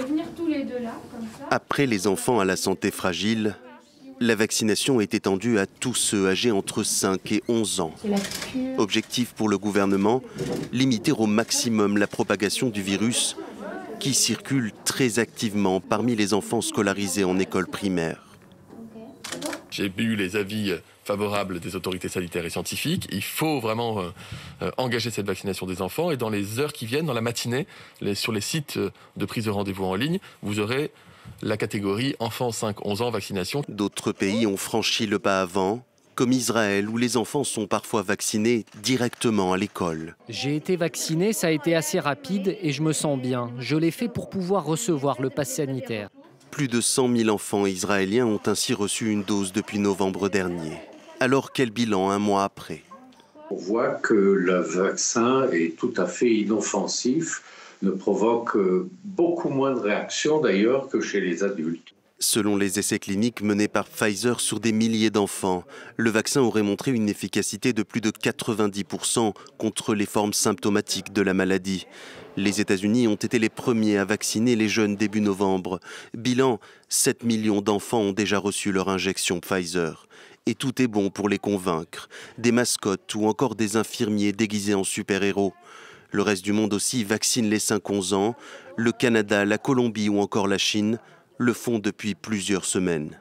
venir tous les deux là, comme ça. Après les enfants à la santé fragile, la vaccination est étendue à tous ceux âgés entre 5 et 11 ans. Objectif pour le gouvernement, limiter au maximum la propagation du virus qui circule très activement parmi les enfants scolarisés en école primaire. J'ai eu les avis favorables des autorités sanitaires et scientifiques. Il faut vraiment engager cette vaccination des enfants. Et dans les heures qui viennent, dans la matinée, sur les sites de prise de rendez-vous en ligne, vous aurez la catégorie enfants 5-11 ans vaccination. D'autres pays ont franchi le pas avant, comme Israël, où les enfants sont parfois vaccinés directement à l'école. J'ai été vacciné, ça a été assez rapide et je me sens bien. Je l'ai fait pour pouvoir recevoir le pass sanitaire. Plus de 100 000 enfants israéliens ont ainsi reçu une dose depuis novembre dernier. Alors quel bilan un mois après? On voit que le vaccin est tout à fait inoffensif, ne provoque beaucoup moins de réactions d'ailleurs que chez les adultes. Selon les essais cliniques menés par Pfizer sur des milliers d'enfants, le vaccin aurait montré une efficacité de plus de 90% contre les formes symptomatiques de la maladie. Les États-Unis ont été les premiers à vacciner les jeunes début novembre. Bilan, 7 millions d'enfants ont déjà reçu leur injection Pfizer. Et tout est bon pour les convaincre. Des mascottes ou encore des infirmiers déguisés en super-héros. Le reste du monde aussi vaccine les 5-11 ans. Le Canada, la Colombie ou encore la Chine le font depuis plusieurs semaines.